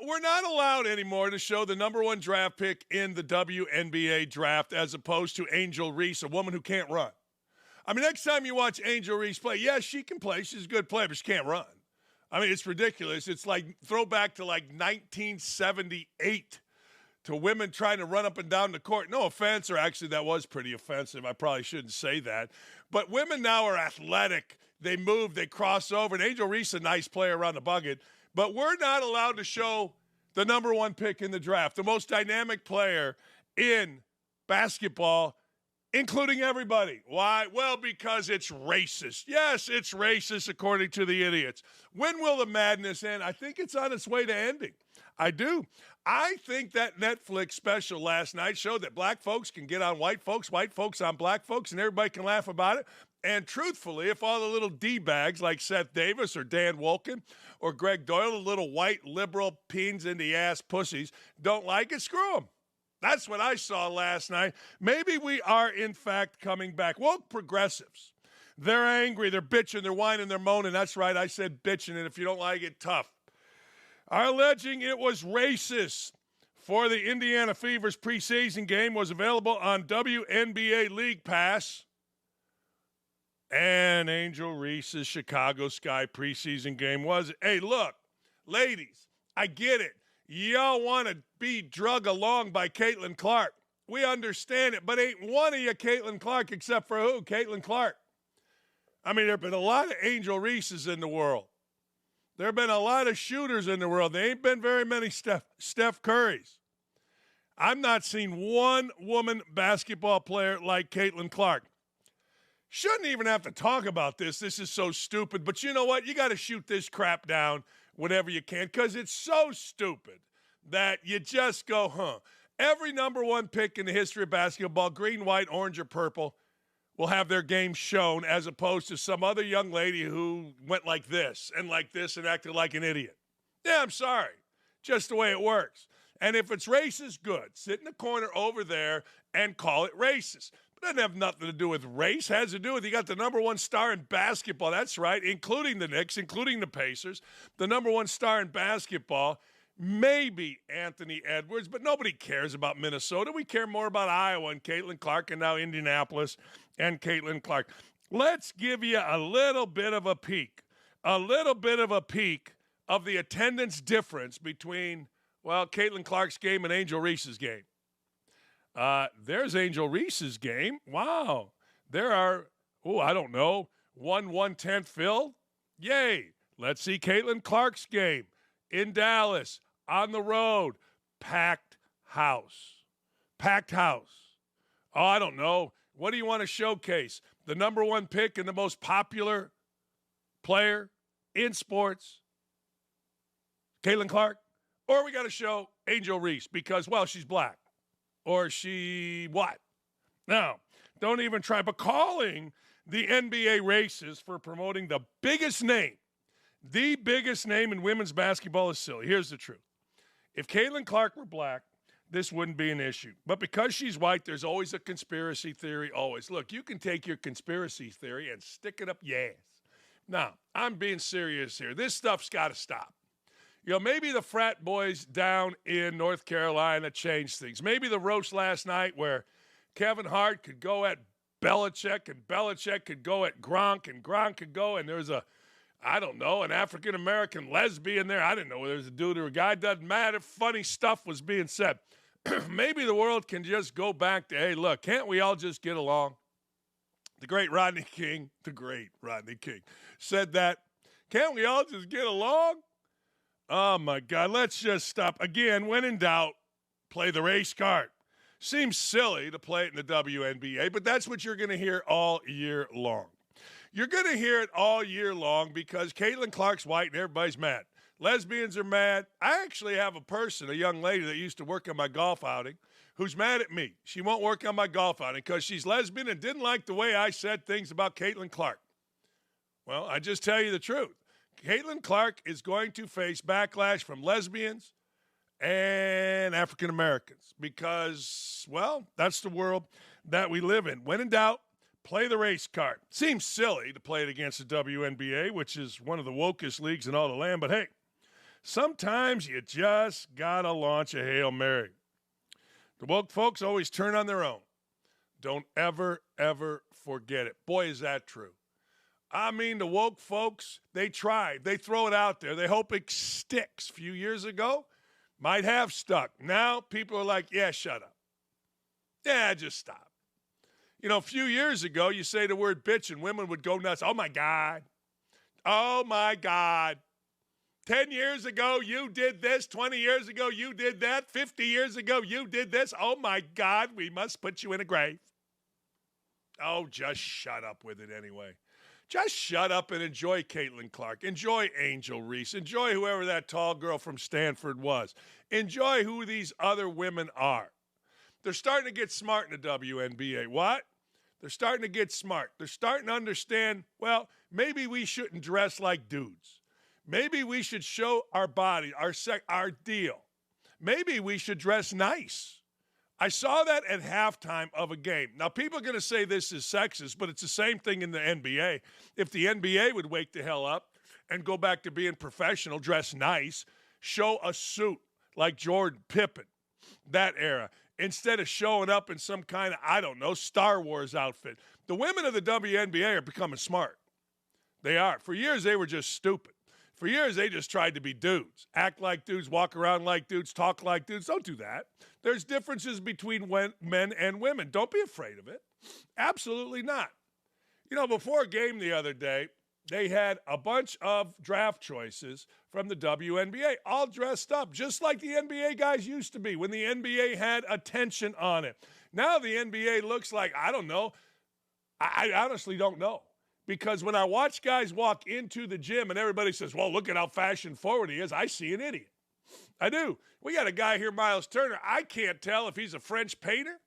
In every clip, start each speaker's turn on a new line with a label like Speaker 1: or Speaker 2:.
Speaker 1: we're not allowed anymore to show the number one draft pick in the WNBA draft as opposed to Angel Reese, a woman who can't run. I mean, next time you watch Angel Reese play, yes, she can play. She's a good player, but she can't run. I mean, it's ridiculous. It's like throwback to like 1978 to women trying to run up and down the court. No offense, or actually that was pretty offensive. I probably shouldn't say that. But women now are athletic. They move, they cross over. And Angel Reese is a nice player around the bucket. But we're not allowed to show the number one pick in the draft, the most dynamic player in basketball, including everybody. Why? Well, because it's racist. Yes, it's racist according to the idiots. When will the madness end? I think it's on its way to ending. I do. I think that Netflix special last night showed that black folks can get on white folks on black folks, and everybody can laugh about it. And truthfully, if all the little D-bags like Seth Davis or Dan Wolken or Greg Doyle, the little white liberal peens in the ass pussies, don't like it, screw them. That's what I saw last night. Maybe we are, in fact, coming back. Woke progressives. They're angry. They're bitching. They're whining. They're moaning. That's right. I said bitching, and if you don't like it, tough. Are alleging it was racist for the Indiana Fever's preseason game was available on WNBA League Pass. And Angel Reese's Chicago Sky preseason game was. Hey, look, ladies, I get it. Y'all want to be drug along by Caitlin Clark. We understand it, but ain't one of you Caitlin Clark except for who? Caitlin Clark. I mean, there have been a lot of Angel Reeses in the world. There have been a lot of shooters in the world. There ain't been very many Steph Currys. I've not seen one woman basketball player like Caitlin Clark. Shouldn't even have to talk about this. This is so stupid. But you know what? You got to shoot this crap down whenever you can because it's so stupid that you just go, huh. Every number one pick in the history of basketball, green, white, orange, or purple, will have their game shown as opposed to some other young lady who went like this and acted like an idiot. Yeah, I'm sorry. Just the way it works. And if it's racist, good. Sit in the corner over there and call it racist. Doesn't have nothing to do with race. Has to do with you got the number one star in basketball. That's right, including the Knicks, including the Pacers. The number one star in basketball, maybe Anthony Edwards, but nobody cares about Minnesota. We care more about Iowa and Caitlin Clark and now Indianapolis and Caitlin Clark. Let's give you a little bit of a peek of the attendance difference between, well, Caitlin Clark's game and Angel Reese's game. There's Angel Reese's game. Wow. There are, I don't know, 1/110th filled. Yay. Let's see Caitlin Clark's game in Dallas, on the road. Packed house. Packed house. Oh, I don't know. What do you want to showcase? The number one pick and the most popular player in sports, Caitlin Clark? Or we got to show Angel Reese because, well, she's black. Or she what? Now, don't even try. But calling the NBA races for promoting the biggest name in women's basketball is silly. Here's the truth. If Caitlin Clark were black, this wouldn't be an issue. But because she's white, there's always a conspiracy theory, always. Look, you can take your conspiracy theory and stick it up your ass. Now, I'm being serious here. This stuff's got to stop. You know, maybe the frat boys down in North Carolina changed things. Maybe the roast last night where Kevin Hart could go at Belichick and Belichick could go at Gronk and Gronk could go, and there's an African-American lesbian there. I didn't know whether it was a dude or a guy. Doesn't matter. Funny stuff was being said. Maybe the world can just go back to, hey, look, can't we all just get along? The great Rodney King said that. Can't we all just get along? Oh, my God, let's just stop. Again, when in doubt, play the race card. Seems silly to play it in the WNBA, but that's what you're going to hear all year long. You're going to hear it all year long because Caitlin Clark's white and everybody's mad. Lesbians are mad. I actually have a young lady that used to work on my golf outing, who's mad at me. She won't work on my golf outing because she's lesbian and didn't like the way I said things about Caitlin Clark. Well, I just tell you the truth. Caitlin Clark is going to face backlash from lesbians and African Americans because, well, that's the world that we live in. When in doubt, play the race card. Seems silly to play it against the WNBA, which is one of the wokest leagues in all the land, but hey, Sometimes you just got to launch a Hail Mary. The woke folks always turn on their own. Don't ever, ever forget it. Boy, is that true. I mean, the woke folks, they tried. They throw it out there. They hope it sticks. A few years ago, might have stuck. Now, people are like, yeah, shut up. Yeah, just stop. You know, a few years ago, you say the word bitch and women would go nuts. Oh, my God. Oh, my God. 10 years ago, you did this. 20 years ago, you did that. 50 years ago, you did this. Oh, my God, we must put you in a grave. Oh, just shut up with it anyway. Just shut up and enjoy Caitlin Clark. Enjoy Angel Reese. Enjoy whoever that tall girl from Stanford was. Enjoy who these other women are. They're starting to get smart in the WNBA. What? They're starting to get smart. They're starting to understand, well, maybe we shouldn't dress like dudes. Maybe we should show our body, our deal. Maybe we should dress nice. I saw that at halftime of a game. Now, people are going to say this is sexist, but it's the same thing in the NBA. If the NBA would wake the hell up and go back to being professional, dress nice, show a suit like Jordan Pippen, that era, instead of showing up in some kind of, I don't know, Star Wars outfit. The women of the WNBA are becoming smart. They are. For years, they were just stupid. For years, they just tried to be dudes, act like dudes, walk around like dudes, talk like dudes. Don't do that. There's differences between men and women. Don't be afraid of it. Absolutely not. You know, before a game the other day, they had a bunch of draft choices from the WNBA, all dressed up, just like the NBA guys used to be when the NBA had attention on it. Now the NBA looks like, I don't know. I honestly don't know. Because when I watch guys walk into the gym and everybody says, well, look at how fashion forward he is, I see an idiot. I do. We got a guy here, Miles Turner. I can't tell if he's a French painter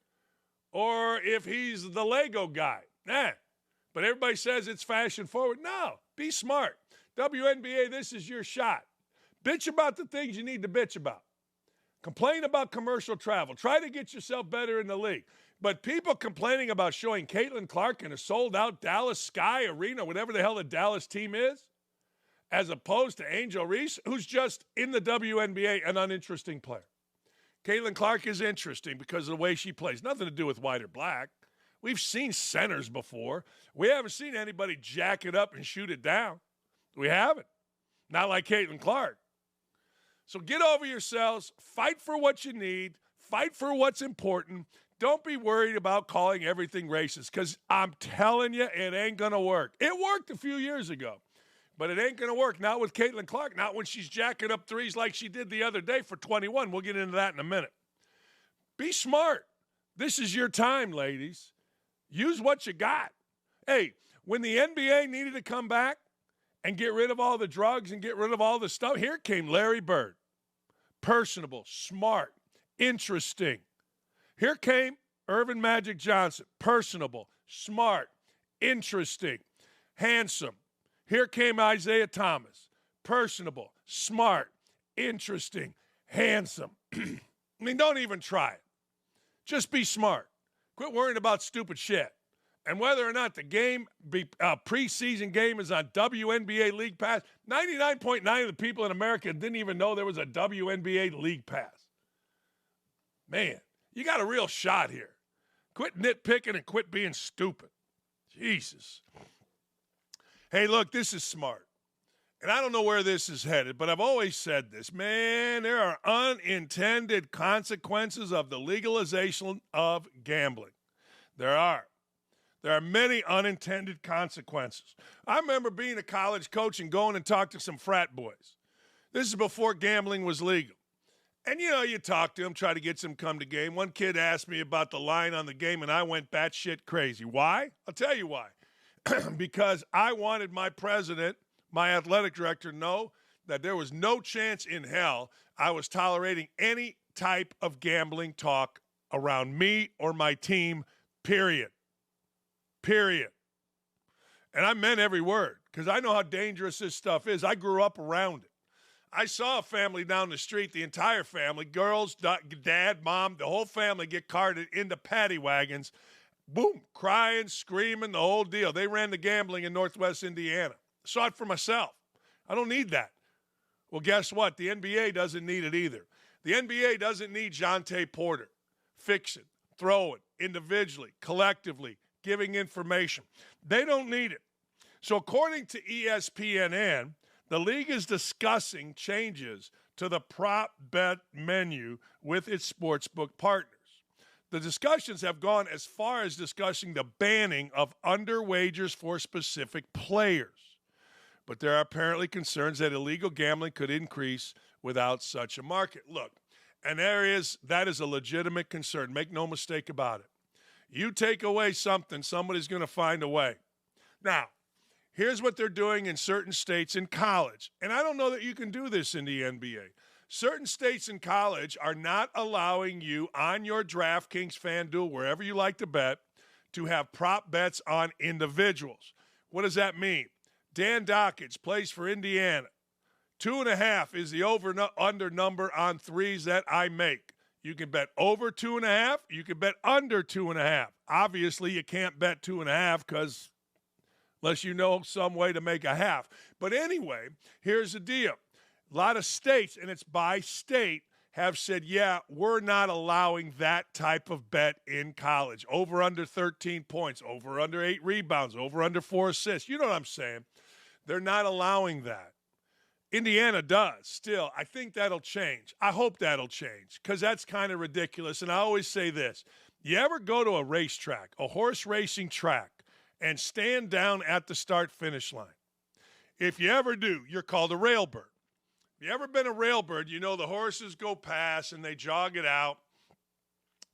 Speaker 1: or if he's the Lego guy. But everybody says it's fashion forward. No, be smart. WNBA, this is your shot. Bitch about the things you need to bitch about. Complain about commercial travel. Try to get yourself better in the league. But people complaining about showing Caitlin Clark in a sold-out Dallas Sky Arena, whatever the hell the Dallas team is, as opposed to Angel Reese, who's just in the WNBA an uninteresting player. Caitlin Clark is interesting because of the way she plays. Nothing to do with white or black. We've seen centers before. We haven't seen anybody jack it up and shoot it down. We haven't. Not like Caitlin Clark. So get over yourselves. Fight for what you need. Fight for what's important. Don't be worried about calling everything racist because I'm telling you, it ain't going to work. It worked a few years ago, but it ain't going to work. Not with Caitlin Clark, not when she's jacking up threes like she did the other day for 21. We'll get into that in a minute. Be smart. This is your time, ladies. Use what you got. Hey, when the NBA needed to come back and get rid of all the drugs and get rid of all the stuff, here came Larry Bird. Personable, smart, interesting. Here came Earvin Magic Johnson, personable, smart, interesting, handsome. Here came Isaiah Thomas, personable, smart, interesting, handsome. I mean, don't even try it. Just be smart. Quit worrying about stupid shit. And whether or not the game, preseason game is on WNBA League Pass, 99.9 of the people in America didn't even know there was a WNBA League Pass. Man. You got a real shot here. Quit nitpicking and quit being stupid. Jesus. Hey, look, this is smart. And I don't know where this is headed, but I've always said this. Man, there are unintended consequences of the legalization of gambling. There are. There are many unintended consequences. I remember being a college coach and going and talking to some frat boys. This is before gambling was legal. And, you know, you talk to them, try to get them come to game. One kid asked me about the line on the game, and I went batshit crazy. Why? I'll tell you why. Because I wanted my president, my athletic director, to know that there was no chance in hell I was tolerating any type of gambling talk around me or my team, period. Period. And I meant every word because I know how dangerous this stuff is. I grew up around it. I saw a family down the street, the entire family, girls, dad, mom, the whole family get carted into paddy wagons, boom, crying, screaming, the whole deal. They ran the gambling in Northwest Indiana. Saw it for myself. I don't need that. Well, guess what? The NBA doesn't need it either. The NBA doesn't need Jontay Porter fixing, throwing, individually, collectively, giving information. They don't need it. So according to ESPN, the league is discussing changes to the prop bet menu with its sportsbook partners. The discussions have gone as far as discussing the banning of under wagers for specific players. But there are apparently concerns that illegal gambling could increase without such a market. Look, and that is a legitimate concern. Make no mistake about it. You take away something, somebody's going to find a way. Now, here's what they're doing in certain states in college. And I don't know that you can do this in the NBA. Certain states in college are not allowing you on your DraftKings, FanDuel, wherever you like to bet, to have prop bets on individuals. What does that mean? Dan Dakich plays for Indiana. 2.5 is the over-under number on threes that I make. You can bet over 2.5. You can bet under 2.5. Obviously, you can't bet 2.5 because unless you know some way to make a half. But anyway, here's the deal. A lot of states, and it's by state, have said, yeah, we're not allowing that type of bet in college. Over under 13 points, over under 8 rebounds, over under 4 assists. You know what I'm saying? They're not allowing that. Indiana does still. I think that'll change. I hope that'll change because that's kind of ridiculous. And I always say this. You ever go to a racetrack, a horse racing track, and stand down at the start-finish line? If you ever do, you're called a railbird. If you ever been a railbird, you know the horses go past and they jog it out.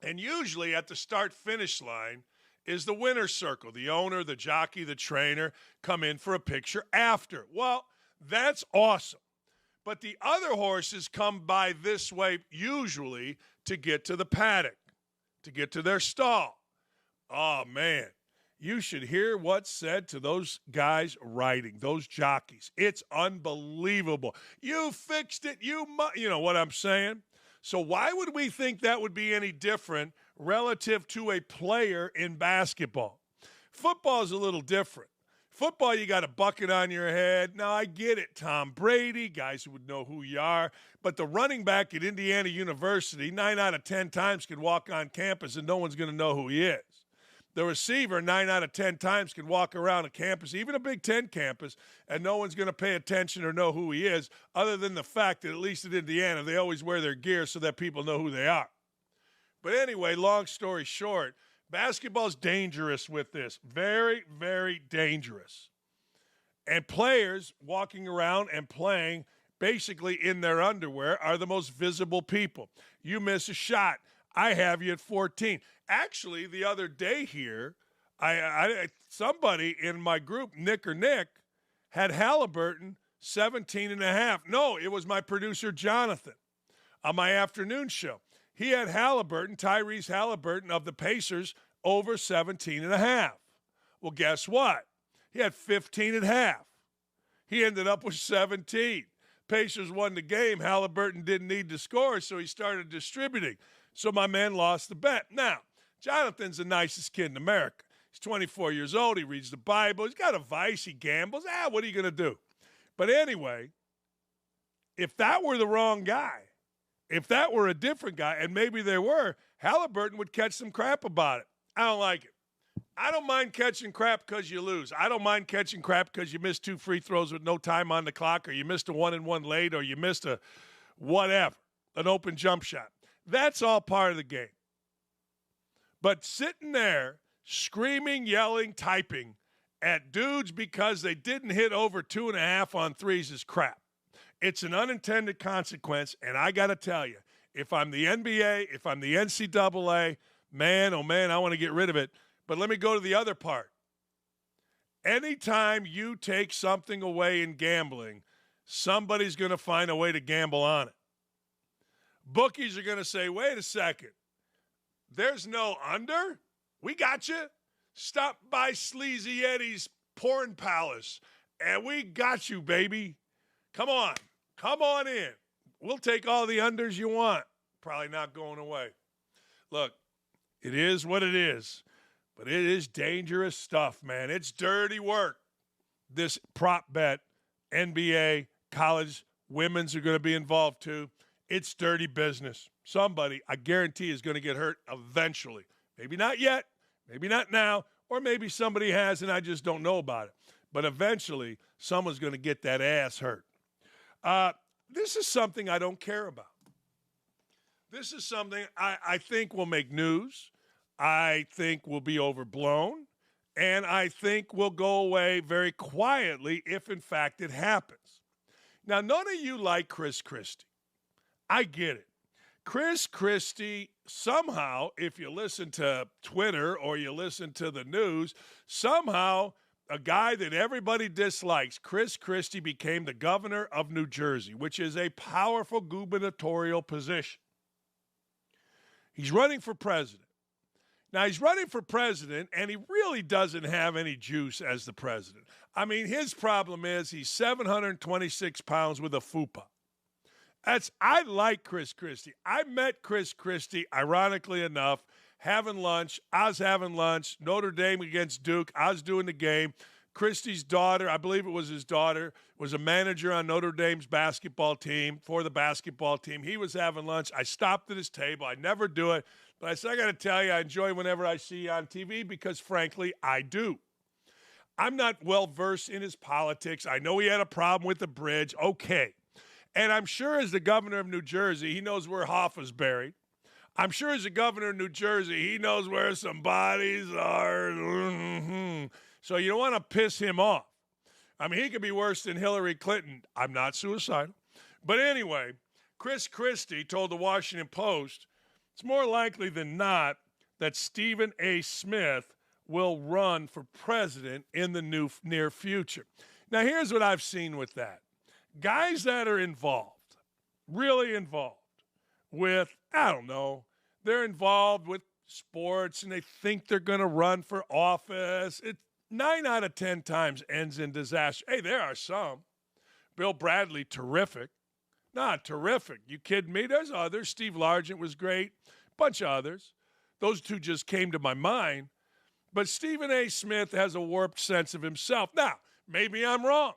Speaker 1: And usually at the start-finish line is the winner's circle. The owner, the jockey, the trainer come in for a picture after. Well, that's awesome. But the other horses come by this way usually to get to the paddock, to get to their stall. Oh, man. You should hear what's said to those guys riding, those jockeys. It's unbelievable. You fixed it. You know what I'm saying? So why would we think that would be any different relative to a player in basketball? Football is a little different. Football, you got a bucket on your head. Now, I get it, Tom Brady, guys who would know who you are. But the running back at Indiana University, 9 out of 10 times can walk on campus and no one's going to know who he is. The receiver, 9 out of 10 times, can walk around a campus, even a Big Ten campus, and no one's going to pay attention or know who he is, other than the fact that at least at Indiana, they always wear their gear so that people know who they are. But anyway, long story short, basketball's dangerous with this. Very, very dangerous. And players walking around and playing basically in their underwear are the most visible people. You miss a shot, I have you at 14. Actually, the other day here, somebody in my group, Nick, had Halliburton 17.5. No, it was my producer, Jonathan, on my afternoon show. He had Tyrese Halliburton of the Pacers, over 17.5. Well, guess what? He had 15 at half. He ended up with 17. Pacers won the game. Halliburton didn't need to score, so he started distributing. So my man lost the bet. Now, Jonathan's the nicest kid in America. He's 24 years old. He reads the Bible. He's got a vice. He gambles. What are you going to do? But anyway, if that were the wrong guy, if that were a different guy, and maybe there were, Halliburton would catch some crap about it. I don't like it. I don't mind catching crap because you lose. I don't mind catching crap because you missed 2 free throws with no time on the clock, or you missed a 1-and-1 late, or you missed a whatever, an open jump shot. That's all part of the game. But sitting there, screaming, yelling, typing at dudes because they didn't hit over 2.5 on threes is crap. It's an unintended consequence, and I got to tell you, if I'm the NBA, if I'm the NCAA, man, oh man, I want to get rid of it. But let me go to the other part. Anytime you take something away in gambling, somebody's going to find a way to gamble on it. Bookies are going to say, wait a second, there's no under? We got you. Stop by Sleazy Eddie's Porn Palace, and we got you, baby. Come on. Come on in. We'll take all the unders you want. Probably not going away. Look, it is what it is, but it is dangerous stuff, man. It's dirty work, this prop bet, NBA, college Women's are going to be involved too. It's dirty business. Somebody, I guarantee, is going to get hurt eventually. Maybe not yet, maybe not now, or maybe somebody has and I just don't know about it. But eventually, someone's going to get that ass hurt. This is something I don't care about. This is something I think will make news. I think will be overblown. And I think will go away very quietly if, in fact, it happens. Now, none of you like Chris Christie. I get it. Chris Christie, somehow, if you listen to Twitter or you listen to the news, somehow a guy that everybody dislikes, Chris Christie, became the governor of New Jersey, which is a powerful gubernatorial position. He's running for president. Now, he's running for president, and he really doesn't have any juice as the president. I mean, his problem is he's 726 pounds with a fupa. I like Chris Christie. I met Chris Christie, ironically enough, having lunch. I was having lunch. Notre Dame against Duke. I was doing the game. Christie's daughter, I believe it was his daughter, was a manager on Notre Dame's basketball team, for the basketball team. He was having lunch. I stopped at his table. I never do it. But I said, I got to tell you, I enjoy whenever I see you on TV because, frankly, I do. I'm not well-versed in his politics. I know he had a problem with the bridge. Okay. And I'm sure as the governor of New Jersey, he knows where Hoffa's buried. I'm sure as the governor of New Jersey, he knows where some bodies are. Mm-hmm. So you don't want to piss him off. I mean, he could be worse than Hillary Clinton. I'm not suicidal. But anyway, Chris Christie told the Washington Post it's more likely than not that Stephen A. Smith will run for president in the near future. Now, here's what I've seen with that. Guys that are involved, really involved with, I don't know, they're involved with sports and they think they're going to run for office. It 9 out of 10 times ends in disaster. Hey, there are some. Bill Bradley, terrific. Not terrific. You kidding me? There's others. Steve Largent was great. Bunch of others. Those two just came to my mind. But Stephen A. Smith has a warped sense of himself. Now, maybe I'm wrong,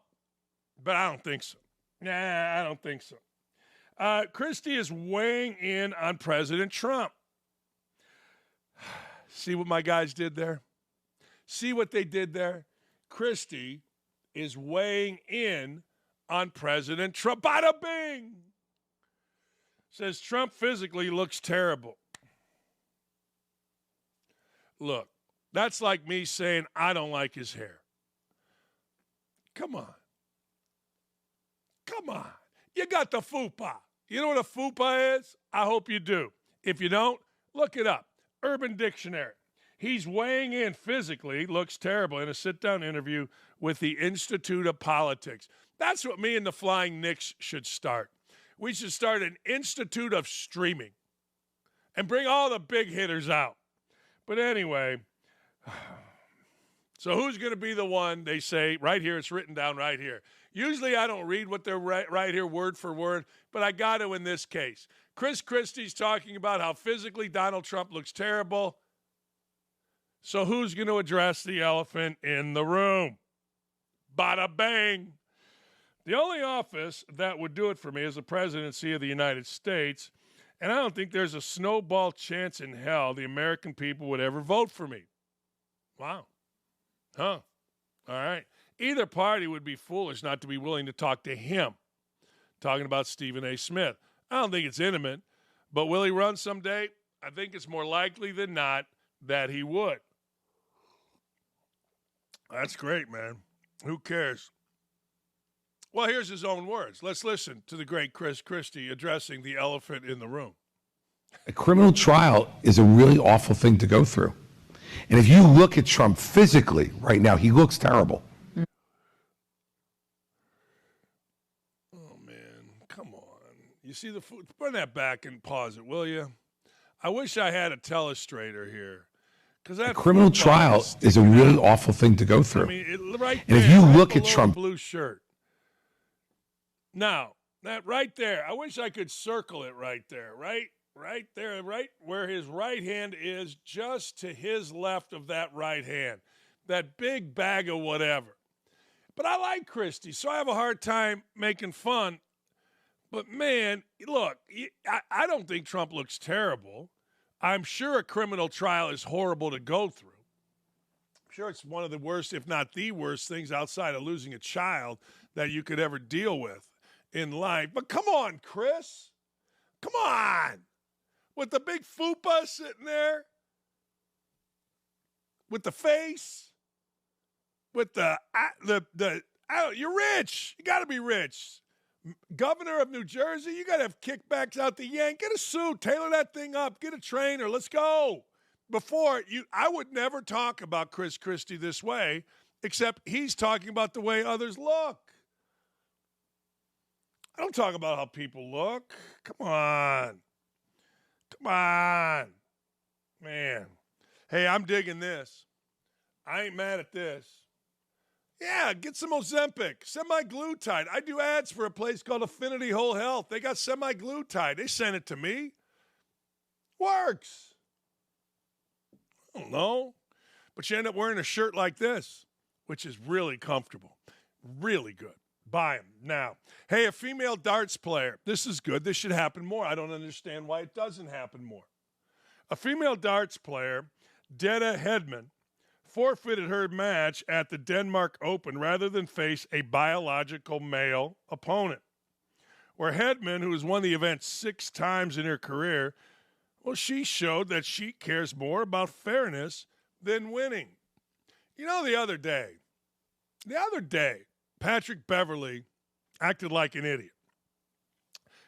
Speaker 1: but I don't think so. Nah, I don't think so. Christie is weighing in on President Trump. See what my guys did there? See what they did there? Christie is weighing in on President Trump. Bada bing! Says Trump physically looks terrible. Look, that's like me saying I don't like his hair. Come on. Come on. You got the fupa. You know what a fupa is? I hope you do. If you don't, look it up. Urban Dictionary. He's weighing in physically, looks terrible, in a sit-down interview with the Institute of Politics. That's what me and the Flying Knicks should start. We should start an Institute of Streaming and bring all the big hitters out. But anyway, so who's going to be the one, they say, right here, it's written down right here. Usually I don't read what they're right here word for word, but I got to in this case. Chris Christie's talking about how physically Donald Trump looks terrible. So who's going to address the elephant in the room? Bada bang. The only office that would do it for me is the presidency of the United States, and I don't think there's a snowball chance in hell the American people would ever vote for me. Wow. Huh. All right. Either party would be foolish not to be willing to talk to him. Talking about Stephen A. Smith. I don't think it's intimate, but will he run someday? I think it's more likely than not that he would. That's great, man. Who cares? Well, here's his own words. Let's listen to the great Chris Christie addressing the elephant in the room.
Speaker 2: A criminal trial is a really awful thing to go through. And if you look at Trump physically right now, he looks terrible.
Speaker 1: Oh, man. Come on. You see the food? Put that back and pause it, will you? I wish I had a telestrator here.
Speaker 2: A criminal trial is a really awful thing to go through.
Speaker 1: I mean, right
Speaker 2: and
Speaker 1: there,
Speaker 2: if you
Speaker 1: right
Speaker 2: look at
Speaker 1: below
Speaker 2: Trump,
Speaker 1: the blue shirt. Now, that right there, I wish I could circle it right there, right there, right where his right hand is, just to his left of that right hand, that big bag of whatever. But I like Christie, so I have a hard time making fun But, man, look, I don't think Trump looks terrible. I'm sure a criminal trial is horrible to go through. I'm sure it's one of the worst, if not the worst, things outside of losing a child that you could ever deal with in life. But come on, Chris. Come on. With the big fupa sitting there. With the face. With you're rich. You got to be rich. Governor of New Jersey, you got to have kickbacks out the yank. Get a suit, tailor that thing up, get a trainer, let's go. I would never talk about Chris Christie this way, except he's talking about the way others look. I don't talk about how people look. Come on. Man. Hey, I'm digging this. I ain't mad at this. Yeah, get some Ozempic, semi-glutide. I do ads for a place called Affinity Whole Health. They got semi-glutide. They sent it to me. Works. I don't know. But you end up wearing a shirt like this, which is really comfortable. Really good. Buy them now. Hey, a female darts player. This is good. This should happen more. I don't understand why it doesn't happen more. A female darts player, Deta Hedman, forfeited her match at the Denmark Open rather than face a biological male opponent. Where Hedman, who has won the event 6 times in her career, well, she showed that she cares more about fairness than winning. You know, the other day, Patrick Beverley acted like an idiot.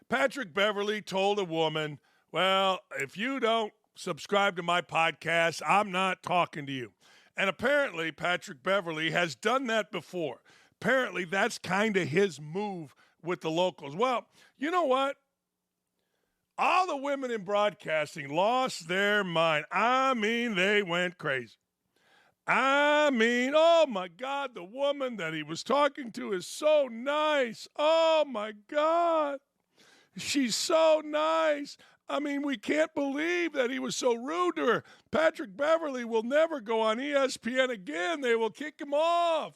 Speaker 1: Patrick Beverley told a woman, well, if you don't subscribe to my podcast, I'm not talking to you. And apparently, Patrick Beverley has done that before. Apparently, that's kind of his move with the locals. Well, you know what? All the women in broadcasting lost their mind. I mean, they went crazy. I mean, oh, my God, the woman that he was talking to is so nice. Oh, my God. She's so nice. I mean, we can't believe that he was so rude to her. Patrick Beverley will never go on ESPN again. They will kick him off.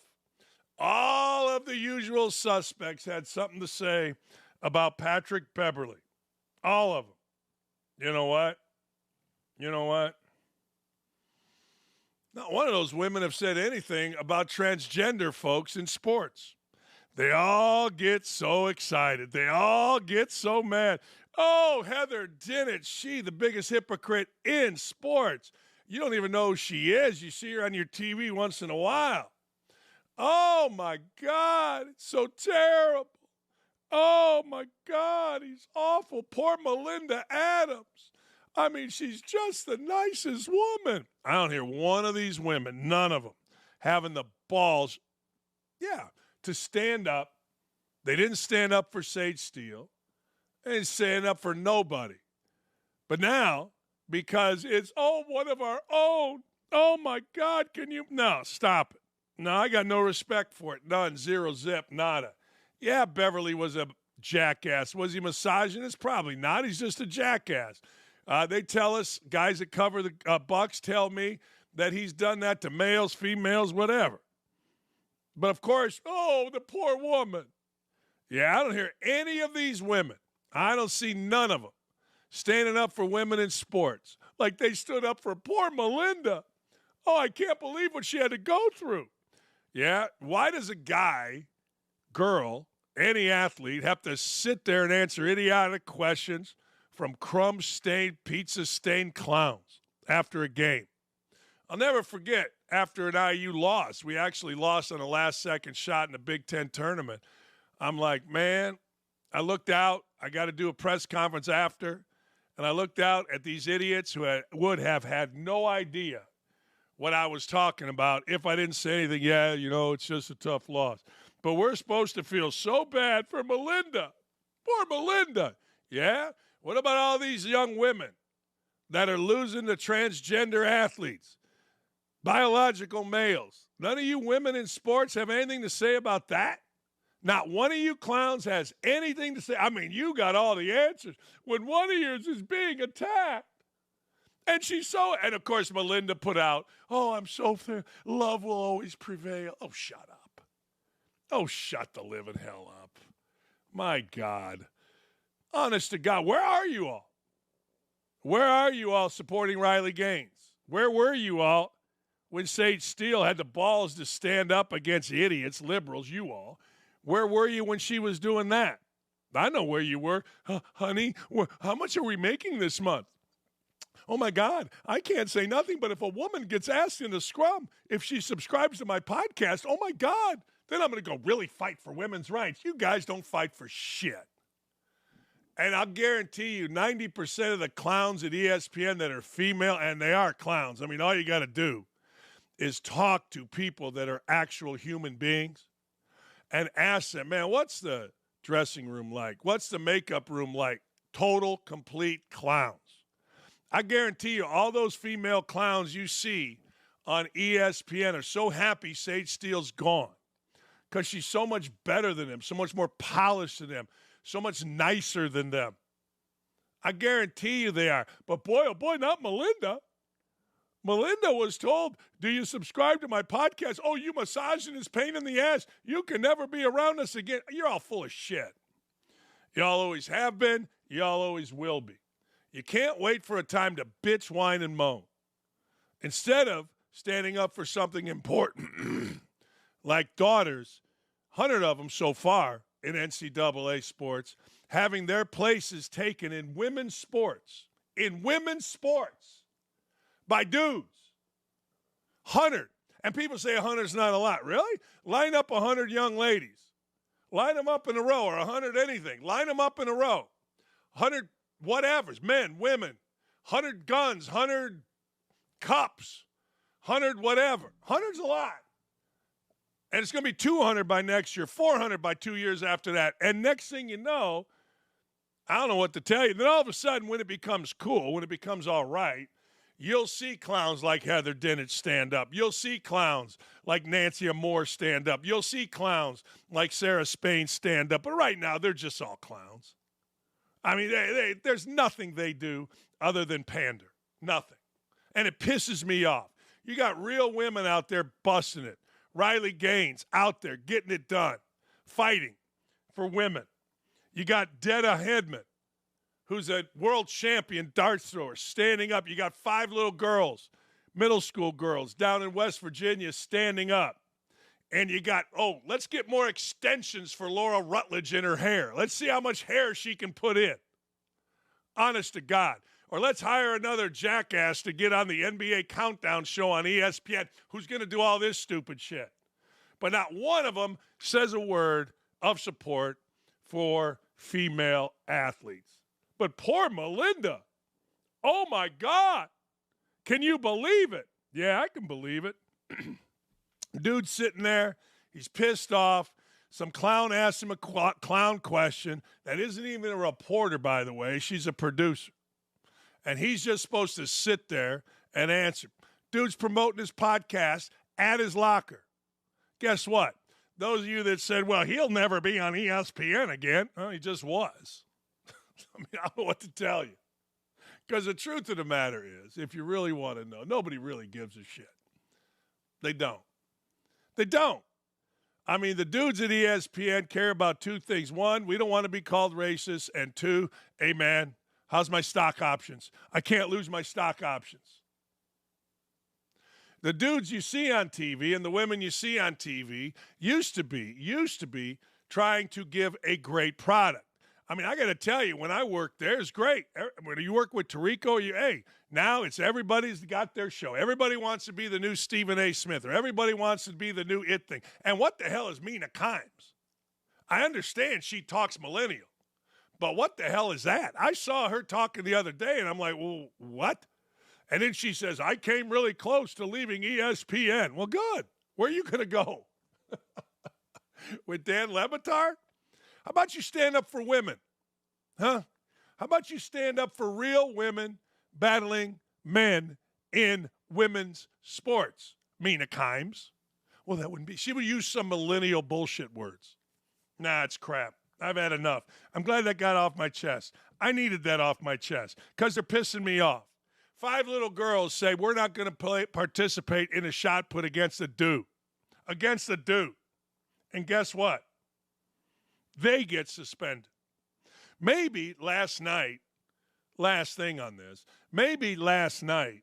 Speaker 1: All of the usual suspects had something to say about Patrick Beverley. All of them. You know what? Not one of those women have said anything about transgender folks in sports. They all get so excited. They all get so mad. Oh, Heather Dinich, she the biggest hypocrite in sports. You don't even know who she is. You see her on your TV once in a while. Oh, my God, it's so terrible. Oh, my God, he's awful. Poor Melinda Adams. I mean, she's just the nicest woman. I don't hear one of these women, none of them, having the balls, to stand up. They didn't stand up for Sage Steele. They didn't stand up for nobody. But now, because it's, one of our own, oh, my God, no, stop it. No, I got no respect for it. None, zero, zip, nada. Yeah, Beverly was a jackass. Was he misogynist? Probably not. He's just a jackass. They tell us, guys that cover the Bucks tell me that he's done that to males, females, whatever. But, of course, the poor woman. Yeah, I don't hear any of these women. I don't see none of them standing up for women in sports like they stood up for poor Melinda. Oh, I can't believe what she had to go through. Yeah, why does a guy, girl, any athlete have to sit there and answer idiotic questions from crumb-stained, pizza-stained clowns after a game? I'll never forget, after an IU loss, we actually lost on a last-second shot in the Big Ten tournament. I'm like, man, I looked out. I got to do a press conference after, and I looked out at these idiots who would have had no idea what I was talking about if I didn't say anything. Yeah, it's just a tough loss. But we're supposed to feel so bad for Melinda. Poor Melinda. Yeah? What about all these young women that are losing to transgender athletes, biological males? None of you women in sports have anything to say about that? Not one of you clowns has anything to say. I mean, you got all the answers when one of yours is being attacked. And of course, Melinda put out, I'm so fair. Love will always prevail. Oh, shut up. Oh, shut the living hell up. My God. Honest to God, where are you all? Where are you all supporting Riley Gaines? Where were you all when Sage Steele had the balls to stand up against idiots, liberals, you all? Where were you when she was doing that? I know where you were. Honey, how much are we making this month? Oh, my God, I can't say nothing, but if a woman gets asked in the scrum if she subscribes to my podcast, oh, my God, then I'm going to go really fight for women's rights. You guys don't fight for shit. And I'll guarantee you 90% of the clowns at ESPN that are female, and they are clowns. I mean, all you got to do is talk to people that are actual human beings and ask them, man, what's the dressing room like? What's the makeup room like? Total, complete clowns. I guarantee you all those female clowns you see on ESPN are so happy Sage Steele's gone because she's so much better than them, so much more polished than them, so much nicer than them. I guarantee you they are. But boy, oh boy, not Melinda. Melinda was told, do you subscribe to my podcast? Oh, you misogynist pain in the ass. You can never be around us again. You're all full of shit. Y'all always have been. Y'all always will be. You can't wait for a time to bitch, whine, and moan. Instead of standing up for something important, like daughters, 100 of them so far in NCAA sports, having their places taken in women's sports, by dudes. 100. And people say 100 is not a lot. Really? Line up 100 young ladies. Line them up in a row, or 100 anything. Line them up in a row. 100 whatevers, men, women, 100 guns, 100 cups, 100 whatever. 100's a lot. And it's going to be 200 by next year, 400 by 2 years after that. And next thing you know, I don't know what to tell you. Then all of a sudden, when it becomes cool, when it becomes all right, you'll see clowns like Heather Dinich stand up. You'll see clowns like Nancy Moore stand up. You'll see clowns like Sarah Spain stand up. But right now, they're just all clowns. I mean, there's nothing they do other than pander. Nothing. And it pisses me off. You got real women out there busting it. Riley Gaines out there getting it done, fighting for women. You got Deta Hedman, who's a world champion darts thrower, standing up. You got 5 little girls, middle school girls down in West Virginia standing up. And you got, let's get more extensions for Laura Rutledge in her hair. Let's see how much hair she can put in. Honest to God. Or let's hire another jackass to get on the NBA Countdown show on ESPN who's going to do all this stupid shit. But not one of them says a word of support for female athletes. But poor Melinda. Oh, my God. Can you believe it? Yeah, I can believe it. Dude's sitting there. He's pissed off. Some clown asked him a clown question. That isn't even a reporter, by the way. She's a producer. And he's just supposed to sit there and answer. Dude's promoting his podcast at his locker. Guess what? Those of you that said, well, he'll never be on ESPN again. Well, he just was. I mean, I don't know what to tell you. Because the truth of the matter is, if you really want to know, nobody really gives a shit. They don't. They don't. I mean, the dudes at ESPN care about 2 things. 1, we don't want to be called racist. And 2, hey, man, how's my stock options? I can't lose my stock options. The dudes you see on TV and the women you see on TV used to be trying to give a great product. I mean, I got to tell you, when I worked there, it's great. When you work with Tirico, now it's everybody's got their show. Everybody wants to be the new Stephen A. Smith, or everybody wants to be the new It Thing. And what the hell is Mina Kimes? I understand she talks millennial, but what the hell is that? I saw her talking the other day, and I'm like, well, what? And then she says, I came really close to leaving ESPN. Well, good. Where are you going to go? With Dan Lebatard? How about you stand up for women? Huh? How about you stand up for real women battling men in women's sports? Mina Kimes. Well, that wouldn't be. She would use some millennial bullshit words. Nah, it's crap. I've had enough. I'm glad that got off my chest. I needed that off my chest because they're pissing me off. 5 little girls say we're not going to participate in a shot put against a dude. Against a dude. And guess what? They get suspended. Maybe last night, last thing on this, maybe last night,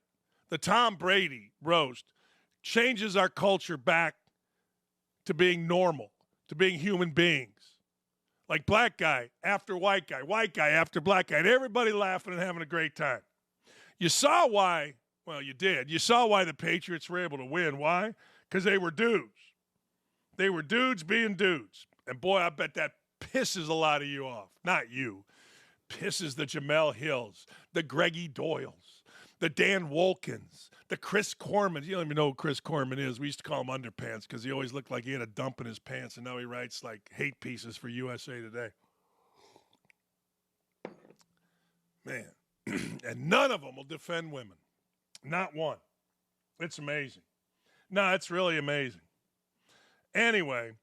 Speaker 1: the Tom Brady roast changes our culture back to being normal, to being human beings. Like black guy after white guy after black guy, and everybody laughing and having a great time. You saw why, well, you did. You saw why the Patriots were able to win. Why? Because they were dudes. They were dudes being dudes. And boy, I bet that pisses a lot of you off. Not you. Pisses the Jamel Hills, the Greggy Doyles, the Dan Wolkins, the Chris Corman. You don't even know who Chris Corman is. We used to call him Underpants because he always looked like he had a dump in his pants, and now he writes like hate pieces for USA Today. Man. And none of them will defend women. Not one. It's amazing. No, it's really amazing. Anyway,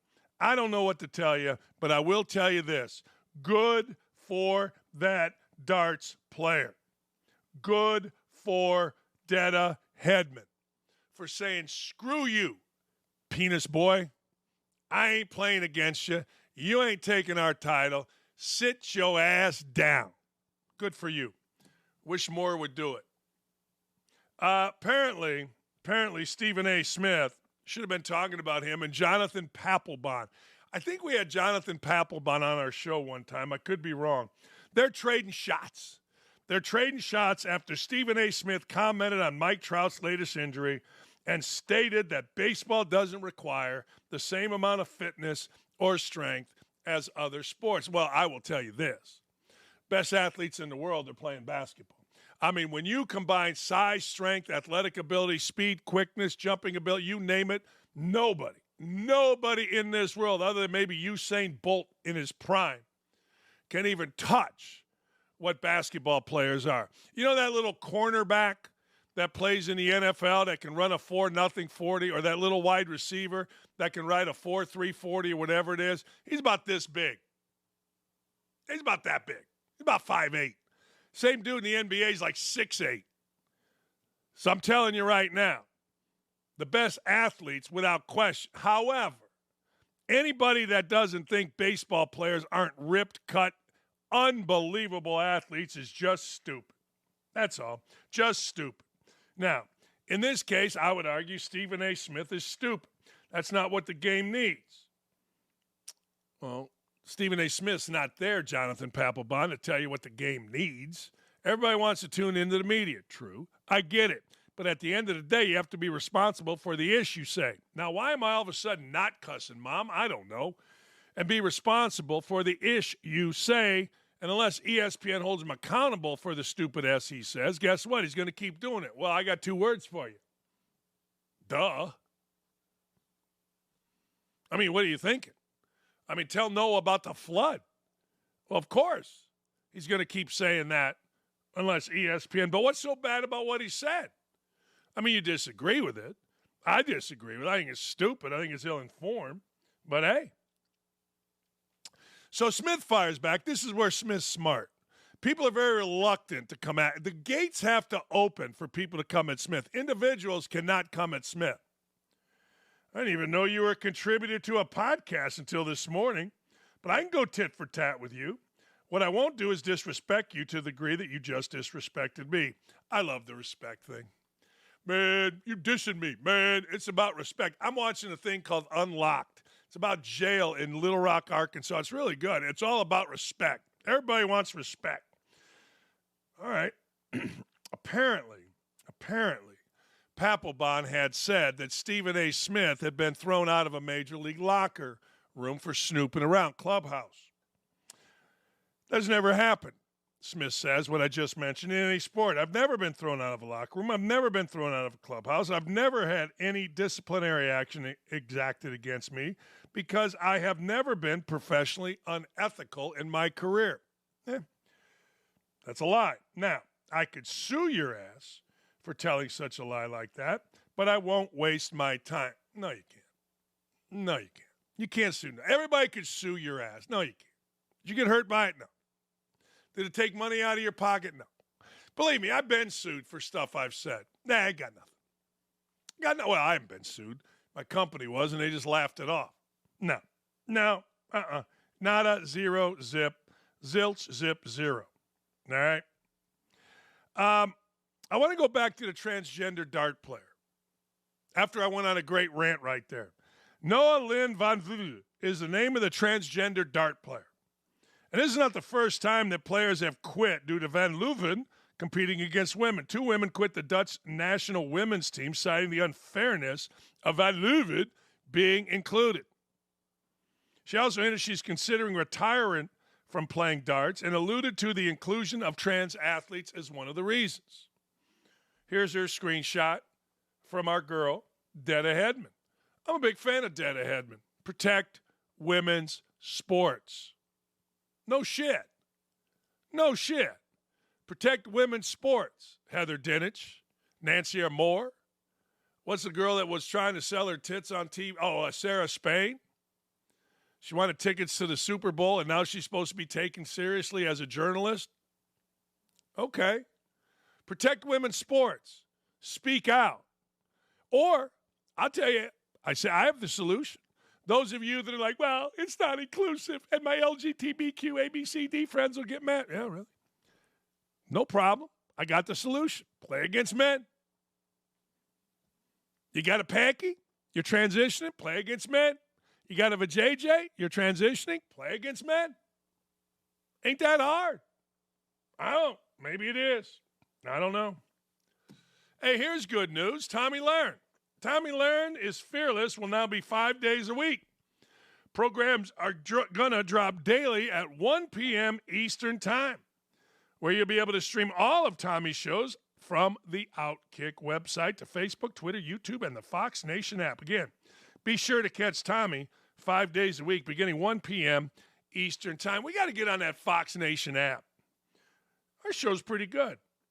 Speaker 1: I don't know what to tell you, but I will tell you this. Good for that darts player. Good for Deta Hedman for saying, screw you, penis boy. I ain't playing against you. You ain't taking our title. Sit your ass down. Good for you. Wish more would do it. Apparently, Stephen A. Smith, should have been talking about him, and Jonathan Papelbon. I think we had Jonathan Papelbon on our show one time. I could be wrong. They're trading shots. They're trading shots after Stephen A. Smith commented on Mike Trout's latest injury and stated that baseball doesn't require the same amount of fitness or strength as other sports. Well, I will tell you this. Best athletes in the world are playing basketball. I mean, when you combine size, strength, athletic ability, speed, quickness, jumping ability, you name it, nobody in this world other than maybe Usain Bolt in his prime can even touch what basketball players are. You know that little cornerback that plays in the NFL that can run a 4-0 40, or that little wide receiver that can ride a 4-3 40 or whatever it is? He's about this big. He's about that big. He's about 5'8". Same dude in the NBA is like 6'8". So I'm telling you right now, the best athletes without question. However, anybody that doesn't think baseball players aren't ripped, cut, unbelievable athletes is just stupid. That's all. Just stupid. Now, in this case, I would argue Stephen A. Smith is stupid. That's not what the game needs. Well, Stephen A. Smith's not there, Jonathan Papelbon, to tell you what the game needs. Everybody wants to tune into the media. True. I get it. But at the end of the day, you have to be responsible for the ish you say. Now, why am I all of a sudden not cussing, Mom? I don't know. And be responsible for the ish you say. And unless ESPN holds him accountable for the stupid S he says, guess what? He's going to keep doing it. Well, I got two words for you. Duh. I mean, what are you thinking? I mean, tell Noah about the flood. Well, of course, he's going to keep saying that unless ESPN. But what's so bad about what he said? I mean, you disagree with it. I disagree with it. I think it's stupid. I think it's ill-informed. But hey. So Smith fires back. This is where Smith's smart. People are very reluctant to come at. The gates have to open for people to come at Smith. Individuals cannot come at Smith. I didn't even know you were a contributor to a podcast until this morning, but I can go tit for tat with you. What I won't do is disrespect you to the degree that you just disrespected me. I love the respect thing. Man, you dissing me. Man, it's about respect. I'm watching a thing called Unlocked. It's about jail in Little Rock, Arkansas. It's really good. It's all about respect. Everybody wants respect. All right. Apparently, Papelbon had said that Stephen A. Smith had been thrown out of a major league locker room for snooping around, clubhouse. That's never happened, Smith says, what I just mentioned, in any sport. I've never been thrown out of a locker room. I've never been thrown out of a clubhouse. I've never had any disciplinary action exacted against me because I have never been professionally unethical in my career. That's a lie. Now, I could sue your ass for telling such a lie like that, but I won't waste my time. No, you can't. No, you can't. You can't sue. Everybody could sue your ass. No, you can't. Did you get hurt by it? No. Did it take money out of your pocket? No. Believe me, I've been sued for stuff I've said. Nah, I got nothing. Well, I haven't been sued. My company was, and they just laughed it off. No. Nada, zero, zip. Zilch, zip, zero. All right? I want to go back to the transgender dart player. After I went on a great rant right there. Noah Lynn Van Vleuten is the name of the transgender dart player. And this is not the first time that players have quit due to Van Leuven competing against women. 2 women quit the Dutch national women's team, citing the unfairness of Van Leuven being included. She also hinted she's considering retiring from playing darts and alluded to the inclusion of trans athletes as one of the reasons. Here's her screenshot from our girl, Deta Hedman. I'm a big fan of Deta Hedman. Protect women's sports. No shit. No shit. Protect women's sports. Heather Dinich, Nancy R. Moore. What's the girl that was trying to sell her tits on TV? Oh, Sarah Spain. She wanted tickets to the Super Bowl, and now she's supposed to be taken seriously as a journalist? Okay. Protect women's sports. Speak out. Or, I'll tell you, I have the solution. Those of you that are like, well, it's not inclusive, and my LGBTQ ABCD friends will get mad. Yeah, really? No problem. I got the solution. Play against men. You got a panky? You're transitioning? Play against men. You got a vajayjay? You're transitioning? Play against men. Ain't that hard? I don't. Maybe it is. I don't know. Hey, here's good news. Tomi Lahren. Tomi Lahren is fearless, will now be 5 days a week. Programs are going to drop daily at 1 p.m. Eastern Time, where you'll be able to stream all of Tomi's shows from the OutKick website to Facebook, Twitter, YouTube, and the Fox Nation app. Again, be sure to catch Tomi 5 days a week, beginning 1 p.m. Eastern Time. We got to get on that Fox Nation app. Our show's pretty good.